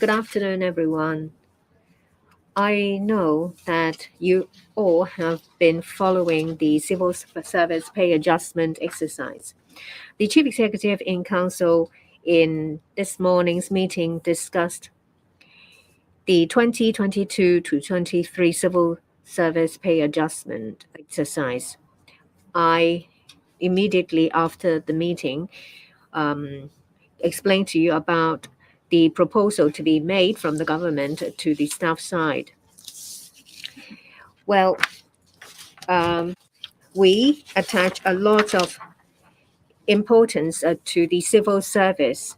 Good afternoon, everyone. I know that you all have been following the Civil Service Pay Adjustment exercise. The Chief Executive in Council in this morning's meeting discussed the 2022 to 23 Civil Service Pay Adjustment exercise. I immediately after the meeting um, explained to you about the proposal to be made from the government to the staff side. Well, um, we attach a lot of importance to the civil service.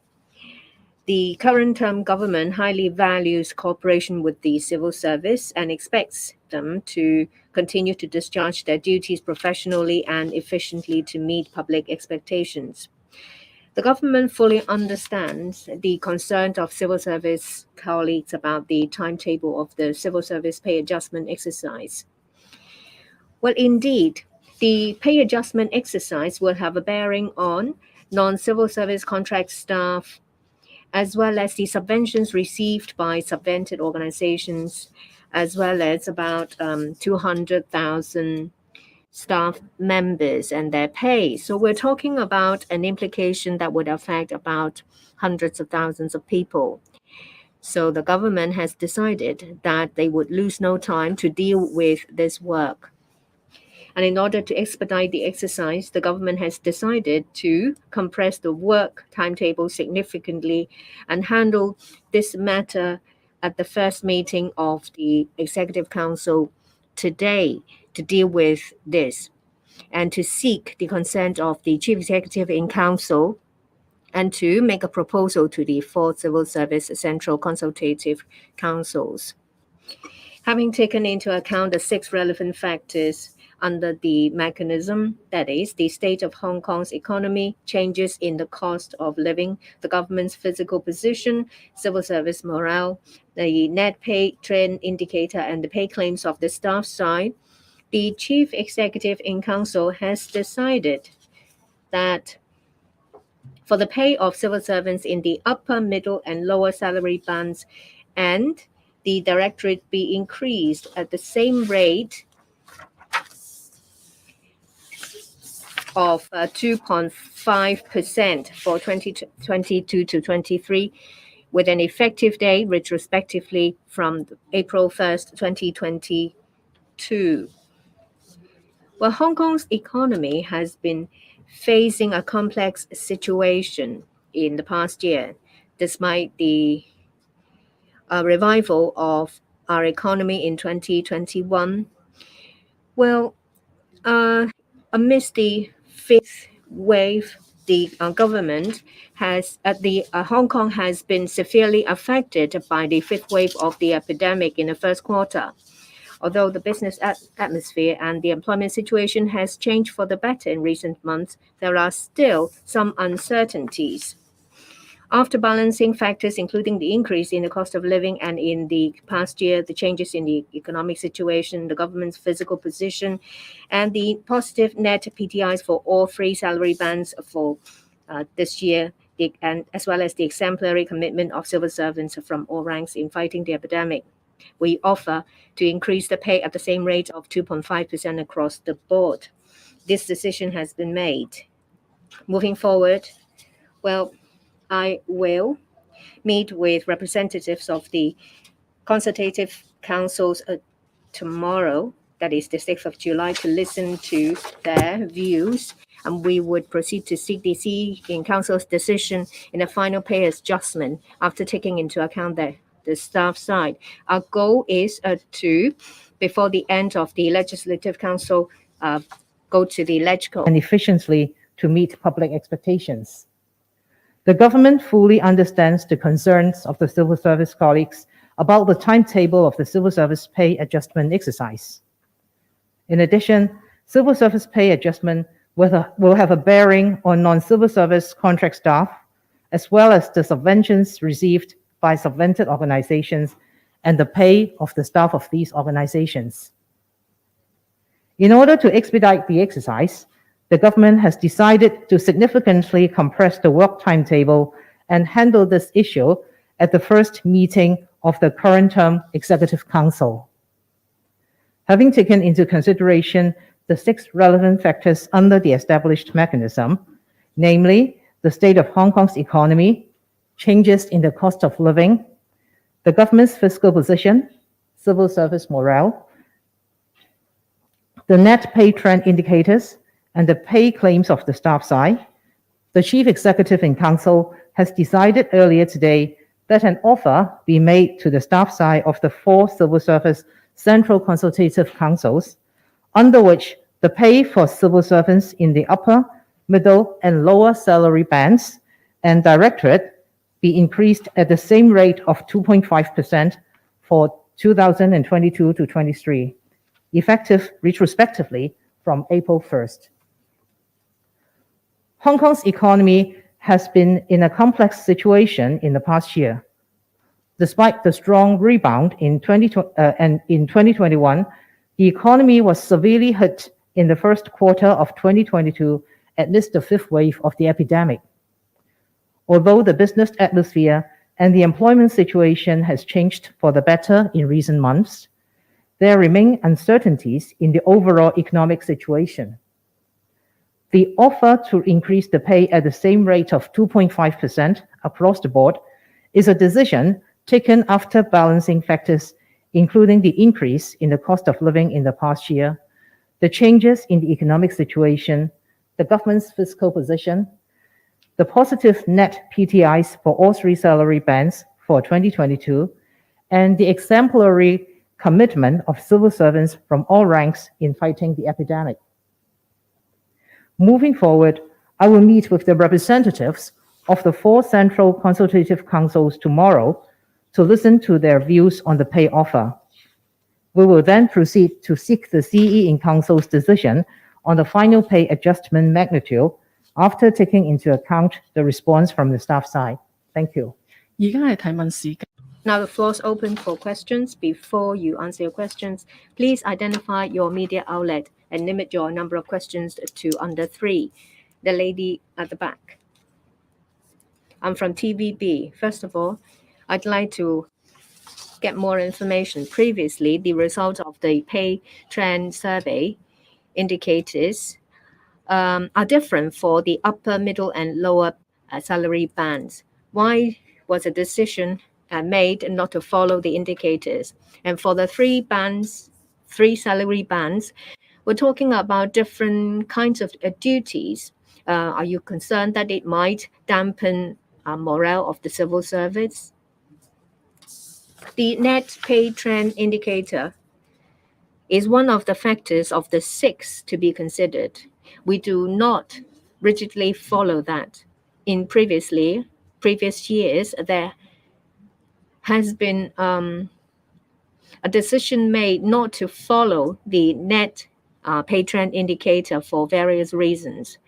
The current government highly values cooperation with the civil service and expects them to continue to discharge their duties professionally and efficiently to meet public expectations. The government fully understands the concern of civil service colleagues about the timetable of the civil service pay adjustment exercise. Well, indeed, the pay adjustment exercise will have a bearing on non-civil service contract staff, as well as the subventions received by subvented organizations, as well as about 200,000 staff members and their pay. So we're talking about an implication that would affect about hundreds of thousands of people. So the government has decided that they would lose no time to deal with this work. And in order to expedite the exercise, the government has decided to compress the work timetable significantly and handle this matter at the first meeting of the Executive Council today to deal with this and to seek the consent of the Chief Executive in Council and to make a proposal to the four civil service central consultative councils. Having taken into account the six relevant factors under the mechanism, that is, the state of Hong Kong's economy, changes in the cost of living, the government's physical position, civil service morale, the net pay trend indicator, and the pay claims of the staff side, the Chief Executive in Council has decided that for the pay of civil servants in the upper, middle, and lower salary bands, and the directorate be increased at the same rate of 2.5% for 2022 to 23, with an effective date retrospectively from April 1st, 2022. Well, Hong Kong's economy has been facing a complex situation in the past year, despite the revival of our economy in 2021. Well, amidst the fifth wave, the government has the Hong Kong has been severely affected by the fifth wave of the epidemic in the first quarter. Although the business atmosphere and the employment situation has changed for the better in recent months, there are still some uncertainties. After balancing factors including the increase in the cost of living and in the past year, the changes in the economic situation, the government's physical position, and the positive net PTIs for all three salary bands for this year, and as well as the exemplary commitment of civil servants from all ranks in fighting the epidemic, we offer to increase the pay at the same rate of 2.5% across the board. This decision has been made. Moving forward, well, I will meet with representatives of the consultative councils tomorrow, that is the 6th of July, to listen to their views. And we would proceed to seek the CE in Council's decision in a final pay adjustment after taking into account the staff side. Our goal is to, before the end of the Legislative Council, go to the LegCo and efficiently to meet public expectations. The government fully understands the concerns of the civil service colleagues about the timetable of the civil service pay adjustment exercise. In addition, civil service pay adjustment will have a bearing on non-civil service contract staff, as well as the subventions received by subvented organizations and the pay of the staff of these organizations. In order to expedite the exercise, the government has decided to significantly compress the work timetable and handle this issue at the first meeting of the current term Executive Council. Having taken into consideration the 6 relevant factors under the established mechanism, namely the state of Hong Kong's economy, changes in the cost of living, the government's fiscal position, civil service morale, the net pay trend indicators, and the pay claims of the staff side, the Chief Executive in Council has decided earlier today that an offer be made to the staff side of the 4 civil service central consultative councils, under which the pay for civil servants in the upper, middle, and lower salary bands and directorate be increased at the same rate of 2.5% for 2022 to 23, effective retrospectively from April 1st. Hong Kong's economy has been in a complex situation in the past year. Despite the strong rebound in 2021, the economy was severely hit in the first quarter of 2022 amidst the 5th wave of the epidemic. Although the business atmosphere and the employment situation has changed for the better in recent months, there remain uncertainties in the overall economic situation. The offer to increase the pay at the same rate of 2.5% across the board is a decision taken after balancing factors, including the increase in the cost of living in the past year, the changes in the economic situation, the government's fiscal position, the positive net PTIs for all 3 salary bands for 2022, and the exemplary commitment of civil servants from all ranks in fighting the epidemic. Moving forward, I will meet with the representatives of the 4 central consultative councils tomorrow to listen to their views on the pay offer. We will then proceed to seek the CE in Council's decision on the final pay adjustment magnitude after taking into account the response from the staff side. Thank you. 而家係提問時間。 Now the floor is open for questions. Before you answer your questions, please identify your media outlet and limit your number of questions to under 3. The lady at the back. I'm from TVB. First of all, I'd like to get more information. Previously, the results of the pay trend survey indicators are different for the upper, middle, and lower salary bands. Why was a decision made not to follow the indicators? And for the 3 salary bands, we're talking about different kinds of duties. Are you concerned that it might dampen morale of the civil service? The net pay trend indicator is one of the factors of the 6 to be considered. We do not rigidly follow that. In previous years, there has been a decision made not to follow the net pay trend indicator for various reasons.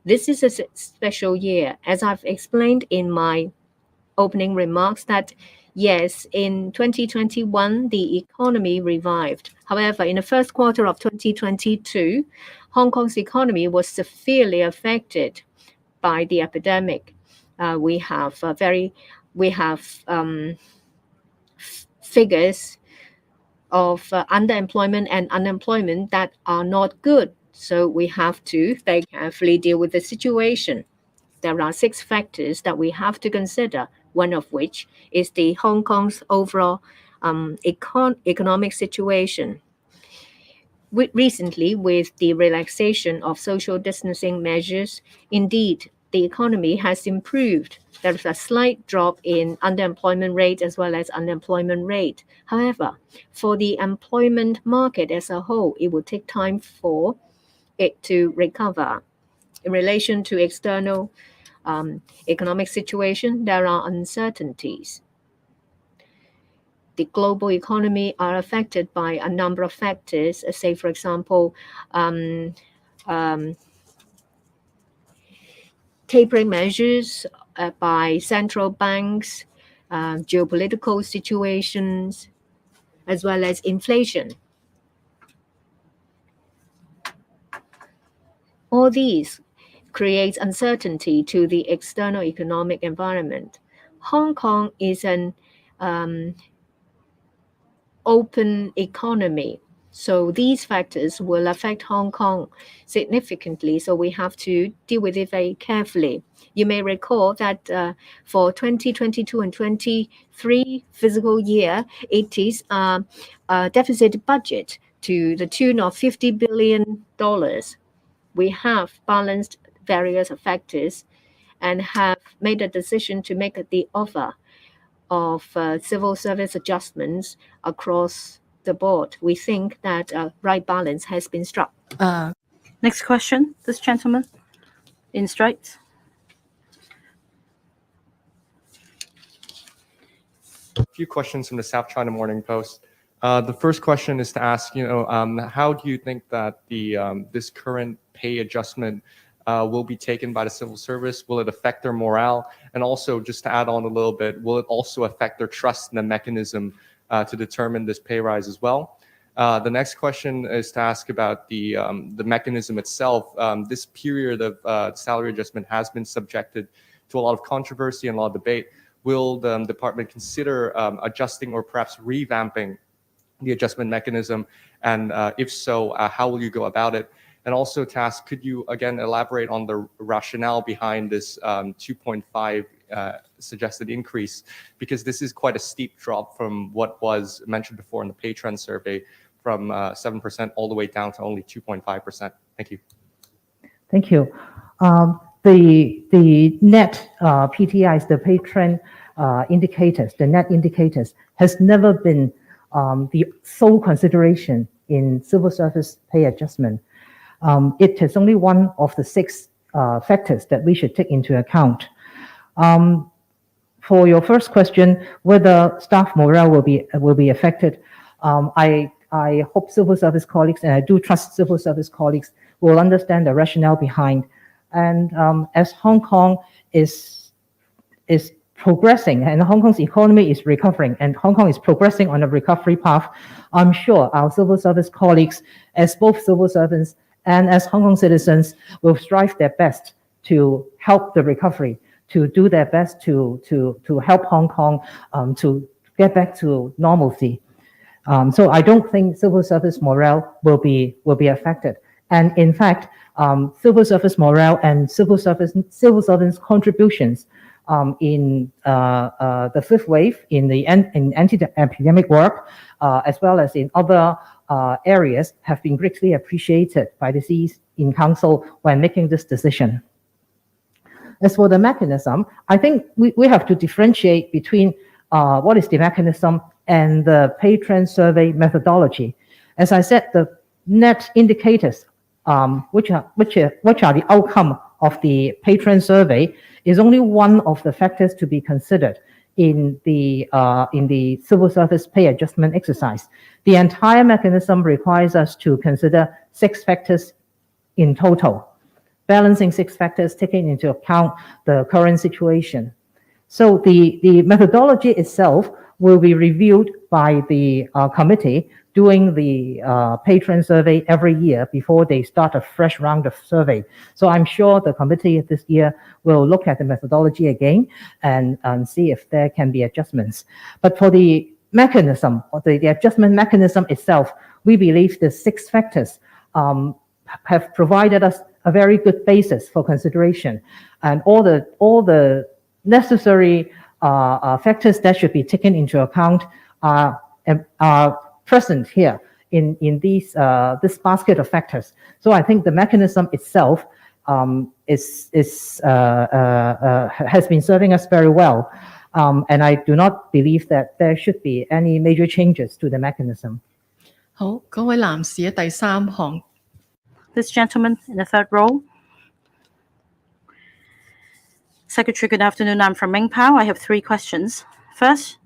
This is a special year. As I've explained in my opening remarks, that yes, in 2021, the economy revived. However, in the first quarter of 2022, Hong Kong's economy was severely affected by the epidemic. We have figures of underemployment and unemployment that are not good. So we have to very carefully deal with the situation. There are 6 factors that we have to consider, one of which is the Hong Kong's overall economic situation. Recently, with the relaxation of social distancing measures, indeed, the economy has improved. There is a slight drop in underemployment rate as well as unemployment rate. However, for the employment market as a whole, it will take time for it to recover. In relation to external economic situation, there are uncertainties. The global economy are affected by a number of factors, say, for example, tapering measures by central banks, geopolitical situations, as well as inflation. All these creates uncertainty to the external economic environment. Hong Kong is an open economy. So these factors will affect Hong Kong significantly. So we have to deal with it very carefully. You may recall that for 2022 and 23 fiscal year, it is a deficit budget to the tune of $50 billion. We have balanced various factors and have made a decision to make the offer of civil service adjustments across the board. We think that a right balance has been struck. Next question, this gentleman in stripes. A few questions from the South China Morning Post. The first question is to ask, how do you think that this current pay adjustment will be taken by the civil service? Will it affect their morale? And also, just to add on a little bit, will it also affect their trust in the mechanism to determine this pay rise as well? The next question is to ask about the mechanism itself. This period of salary adjustment has been subjected to a lot of controversy and a lot of debate. Will the department consider adjusting or perhaps revamping the adjustment mechanism? And if so, how will you go about it? And also to ask, could you again elaborate on the rationale behind this 2.5 suggested increase? Because this is quite a steep drop from what was mentioned before in the pay trend survey, from 7% all the way down to only 2.5%. Thank you. Thank you. The net PTIs, the pay trend indicators, the net indicators, has never been the sole consideration in civil service pay adjustment. It is only one of the 6 factors that we should take into account. For your first question, whether staff morale will be affected, I hope civil service colleagues, and I do trust civil service colleagues, will understand the rationale behind. And as Hong Kong is progressing and Hong Kong's economy is recovering and Hong Kong is progressing on a recovery path, I'm sure our civil service colleagues, as both civil servants and as Hong Kong citizens, will strive their best to help the recovery, to do their best to help Hong Kong to get back to normalcy. So I don't think civil service morale will be affected. And in fact, civil service morale and civil servants' contributions in the 5th wave, in anti-epidemic work, as well as in other areas, have been greatly appreciated by the Seas in Council when making this decision. As for the mechanism, I think we have to differentiate between what is the mechanism and the pay trend survey methodology. As I said, the net indicators, which are the outcome of the pay trend survey, is only one of the factors to be considered in the civil service pay adjustment exercise. The entire mechanism requires us to consider 6 factors in total, balancing 6 factors, taking into account the current situation. So the methodology itself will be reviewed by the committee doing the pay trend survey every year before they start a fresh round of survey. So I'm sure the committee this year will look at the methodology again and see if there can be adjustments. But for the mechanism, or the adjustment mechanism itself, we believe the 6 factors have provided us a very good basis for consideration, and all the necessary factors that should be taken into account are present here in this basket of factors. So I think the mechanism itself has been serving us very well, and I do not believe that there should be any major changes to the mechanism. 好，嗰位男士喺第3行。This gentleman in the 3rd row. Secretary, good afternoon. I'm from Mingpao. I have 3 questions. First,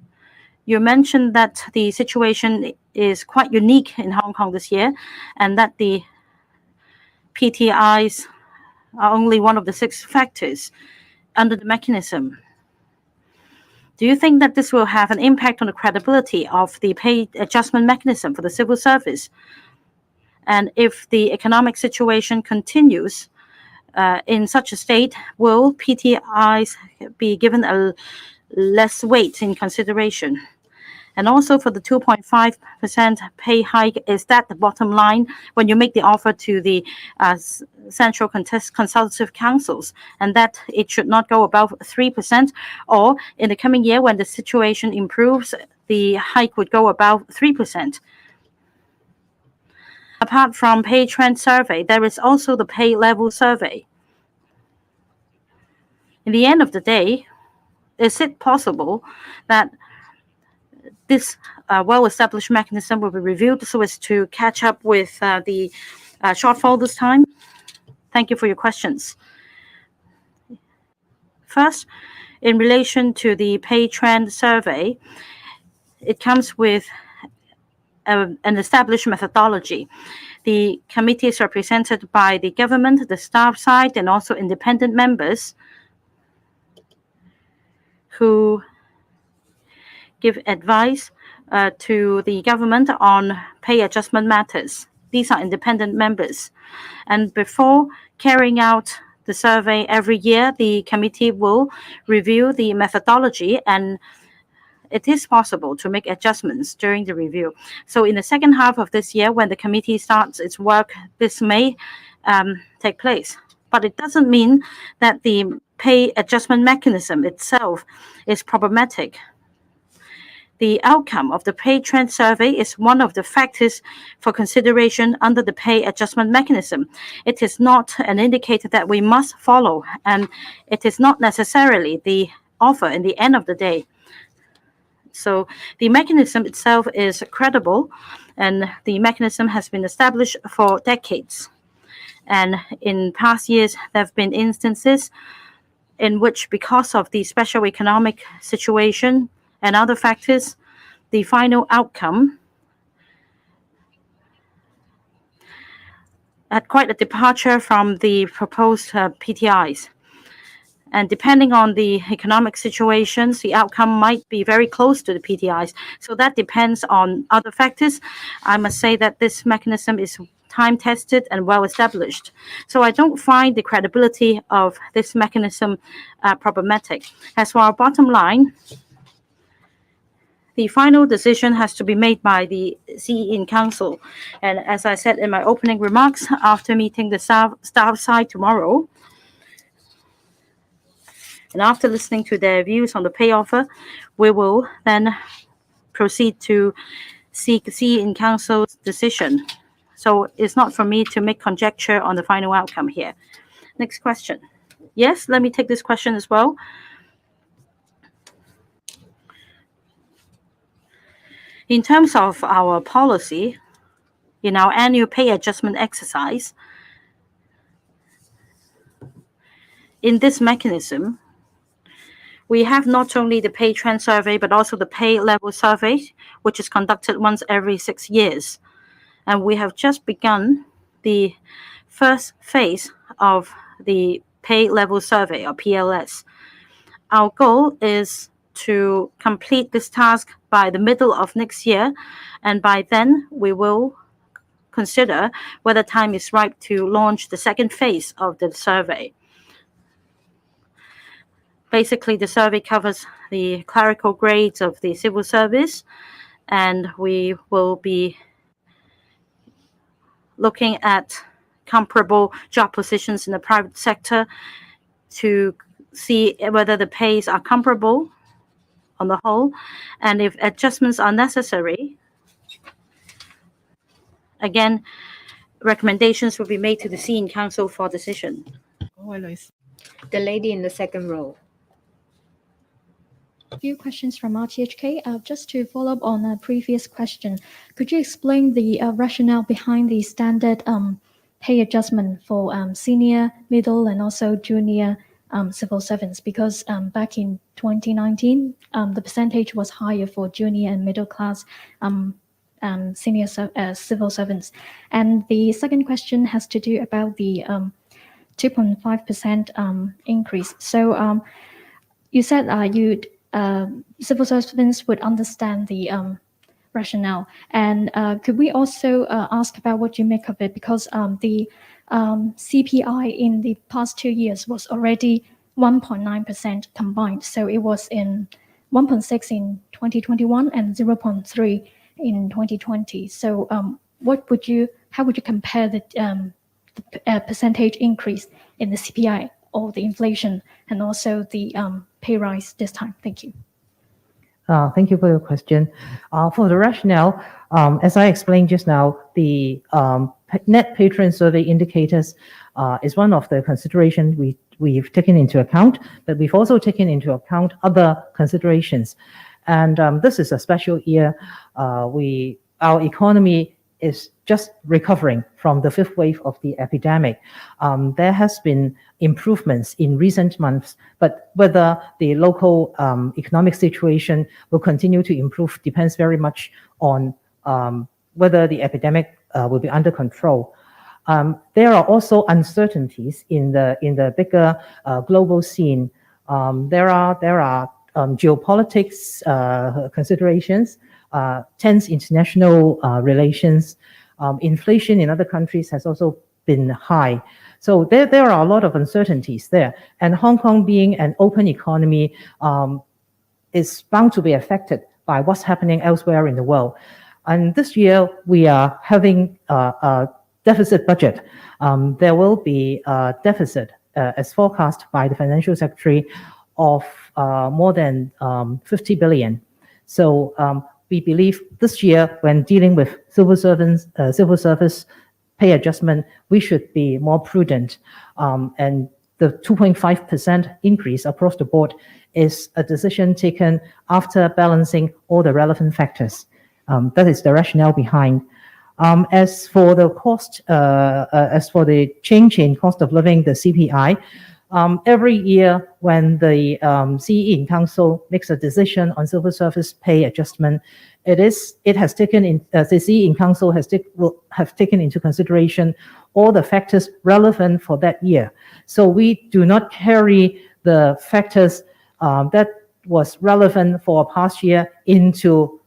you mentioned that the situation is quite unique in Hong Kong this year, and that the PTIs are only one of the 6 factors under the mechanism. Do you think that this will have an impact on the credibility of the pay adjustment mechanism for the civil service? And if the economic situation continues in such a state, will PTIs be given less weight in consideration. And also for the 2.5% pay hike, is that the bottom line when you make the offer to the Central Consultative Councils, and that it should not go above 3%, or in the coming year when the situation improves, the hike would go above 3%. Apart from pay trend survey, there is also the pay level survey. In the end of the day, is it possible that this well-established mechanism will be reviewed so as to catch up with the shortfall this time? Thank you for your questions. First, in relation to the pay trend survey, it comes with an established methodology. The committee is represented by the government, the staff side, and also independent members who give advice to the government on pay adjustment matters. These are independent members. And before carrying out the survey every year, the committee will review the methodology, and it is possible to make adjustments during the review. So in the second half of this year, when the committee starts its work, this may take place. But it doesn't mean that the pay adjustment mechanism itself is problematic. The outcome of the pay trend survey is one of the factors for consideration under the pay adjustment mechanism. It is not an indicator that we must follow, and it is not necessarily the offer in the end of the day. So the mechanism itself is credible, and the mechanism has been established for decades. And in past years, there have been instances in which, because of the special economic situation and other factors, the final outcome had quite a departure from the proposed PTIs. And depending on the economic situations, the outcome might be very close to the PTIs. So that depends on other factors. I must say that this mechanism is time-tested and well-established. So I don't find the credibility of this mechanism problematic. As for our bottom line, the final decision has to be made by the CE in Council. And as I said in my opening remarks, after meeting the staff side tomorrow, and after listening to their views on the pay offer, we will then proceed to seek CE in Council's decision. So it's not for me to make conjecture on the final outcome here. Next question. Yes, let me take this question as well. In terms of our policy, in our annual pay adjustment exercise, in this mechanism, we have not only the pay trend survey, but also the pay level survey, which is conducted once every 6 years. And we have just begun the first phase of the pay level survey, or PLS. Our goal is to complete this task by the middle of next year, and by then we will consider whether time is ripe to launch the second phase of the survey. Basically, the survey covers the clerical grades of the civil service, and we will be looking at comparable job positions in the private sector to see whether the pays are comparable on the whole, and if adjustments are necessary, again, recommendations will be made to the CE in Council for decision. 嗰位女士。 The lady in the second row. A few questions from RTHK. Just to follow up on a previous question, could you explain the rationale behind the standard pay adjustment for senior, middle, and also junior civil servants? Because back in 2019, the percentage was higher for junior and middle class senior civil servants. And the second question has to do about the 2.5% increase. So you said civil servants would understand the rationale. And could we also ask about what you make of it? Because the CPI in the past 2 years was already 1.9% combined. So it was in 1.6 in 2021 and 0.3 in 2020. So how would you compare the percentage increase in the CPI or the inflation and also the pay rise this time? Thank you. Thank you for your question. For the rationale, as I explained just now, the net patron survey indicators is one of the considerations we've taken into account, but we've also taken into account other considerations. And this is a special year. Our economy is just recovering from the fifth wave of the epidemic. There has been improvements in recent months, but whether the local economic situation will continue to improve depends very much on whether the epidemic will be under control. There are also uncertainties in the bigger global scene. There are geopolitics considerations, tense international relations. Inflation in other countries has also been high. So there are a lot of uncertainties there. And Hong Kong being an open economy is bound to be affected by what's happening elsewhere in the world. And this year we are having a deficit budget. There will be a deficit as forecast by the Financial Secretary of more than 50 billion. So we believe this year, when dealing with civil service pay adjustment, we should be more prudent. And the 2.5% increase across the board is a decision taken after balancing all the relevant factors. That is the rationale behind. As for the change in cost of living, the CPI, every year when the CE in Council makes a decision on civil service pay adjustment, the CE in Council will have taken into consideration all the factors relevant for that year. So we do not carry the factors that was relevant for a past year into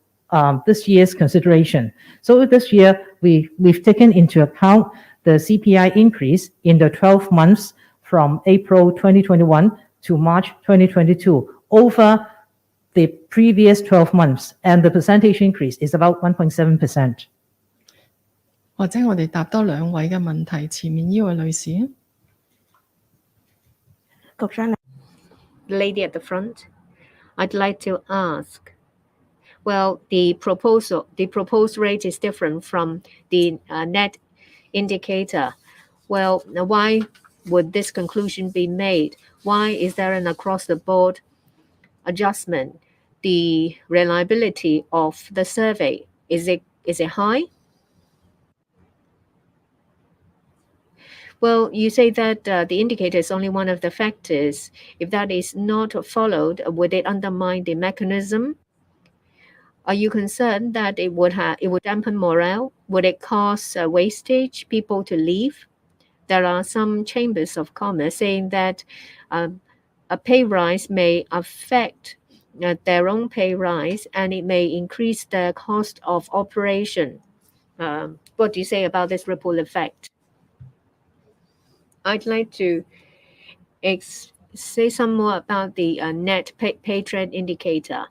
this year's consideration. So this year we've taken into account the CPI increase in the 12 months from April 2021 to March 2022 over the previous 12 months, and the percentage increase is about 1.7%. 或者我哋答多兩位嘅問題，前面呢位女士。局長， The lady at the front, I'd like to ask, well, the proposed rate is different from the net indicator. Well, why would this conclusion be made? Why is there an across-the-board adjustment? The reliability of the survey, is it high? Well, you say that the indicator is only one of the factors. If that is not followed, would it undermine the mechanism? Are you concerned that it would dampen morale? Would it cause wastage, people to leave? There are some chambers of commerce saying that a pay rise may affect their own pay rise, and it may increase the cost of operation. What do you say about this ripple effect? I'd like to say some more about the net pay trend indicator.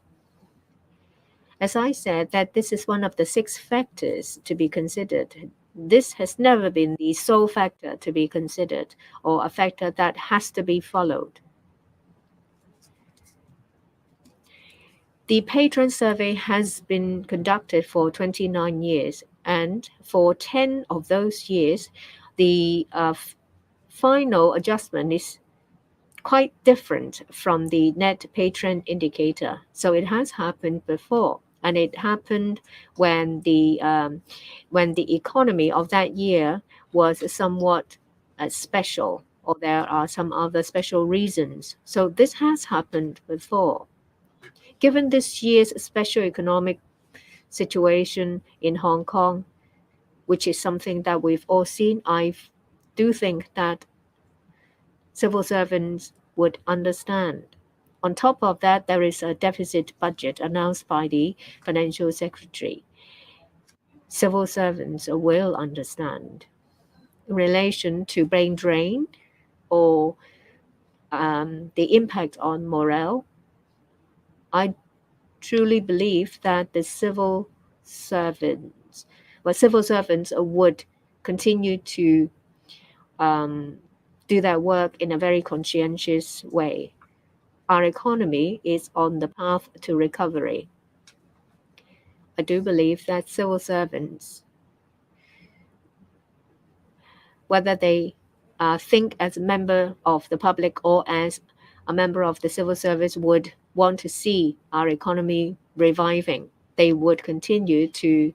As I said, that this is one of the 6 factors to be considered. This has never been the sole factor to be considered or a factor that has to be followed. The patron survey has been conducted for 29 years, and for 10 of those years, the final adjustment is quite different from the net patron indicator. So it has happened before, and it happened when the economy of that year was somewhat special, or there are some other special reasons. So this has happened before. Given this year's special economic situation in Hong Kong, which is something that we've all seen, I do think that civil servants would understand. On top of that, there is a deficit budget announced by the Financial Secretary. Civil servants will understand. In relation to brain drain or the impact on morale, I truly believe that the civil servants would continue to do their work in a very conscientious way. Our economy is on the path to recovery. I do believe that civil servants, whether they think as a member of the public or as a member of the civil service, would want to see our economy reviving. They would continue to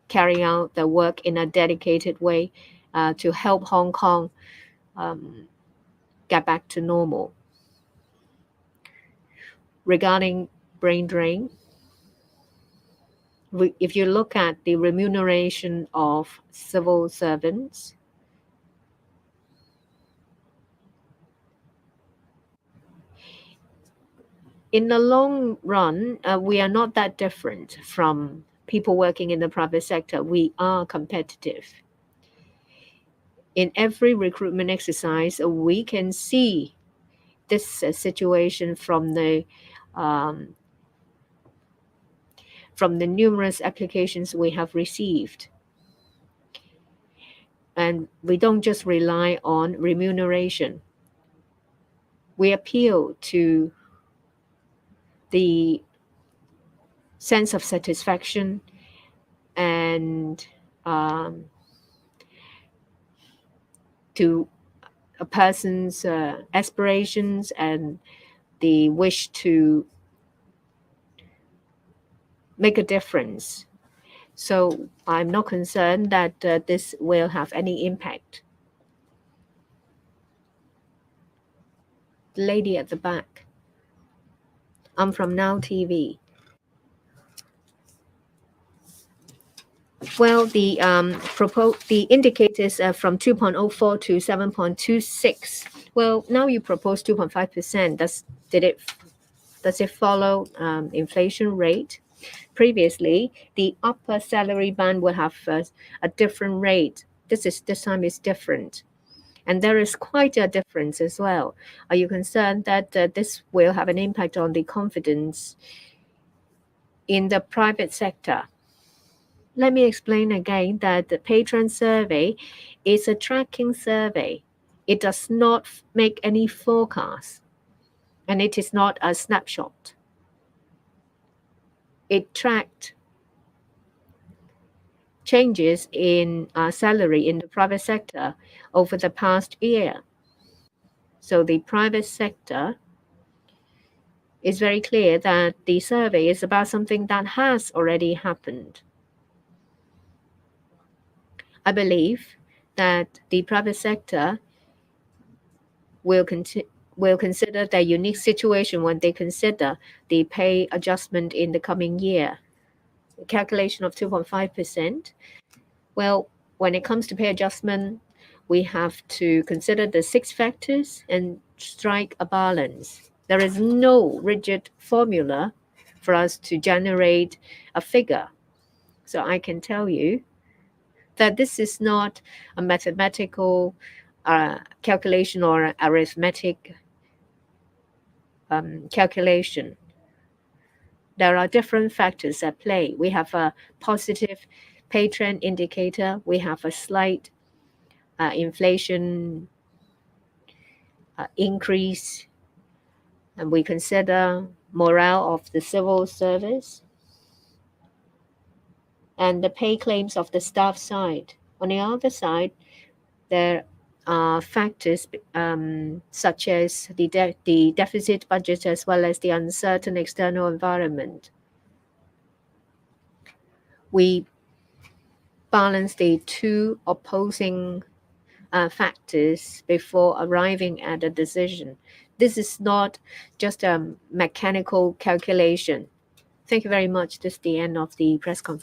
carry out their work in a dedicated way to help Hong Kong get back to normal. Regarding brain drain, if you look at the remuneration of civil servants, in the long run, we are not that different from people working in the private sector. We are competitive. In every recruitment exercise, we can see this situation from the numerous applications we have received. And we don't just rely on remuneration. We appeal to the sense of satisfaction and to a person's aspirations and the wish to make a difference. So I'm not concerned that this will have any impact. The lady at the back. I'm from Now TV. Well, the indicators are from 2.04 to 7.26. Well, now you propose 2.5%. Does it follow inflation rate? Previously, the upper salary band will have a different rate. This time is different. And there is quite a difference as well. Are you concerned that this will have an impact on the confidence in the private sector? Let me explain again that the pay trend survey is a tracking survey. It does not make any forecast, and it is not a snapshot. It tracked changes in salary in the private sector over the past year. So the private sector is very clear that the survey is about something that has already happened. I believe that the private sector will consider their unique situation when they consider the pay adjustment in the coming year. The calculation of 2.5%. Well, when it comes to pay adjustment, we have to consider the 6 factors and strike a balance. There is no rigid formula for us to generate a figure. So I can tell you that this is not a mathematical calculation or arithmetic calculation. There are different factors at play. We have a positive pay trend indicator. We have a slight inflation increase, and we consider morale of the civil service and the pay claims of the staff side. On the other side, there are factors such as the deficit budget as well as the uncertain external environment. We balance the two opposing factors before arriving at a decision. This is not just a mechanical calculation. Thank you very much. This is the end of the press conference.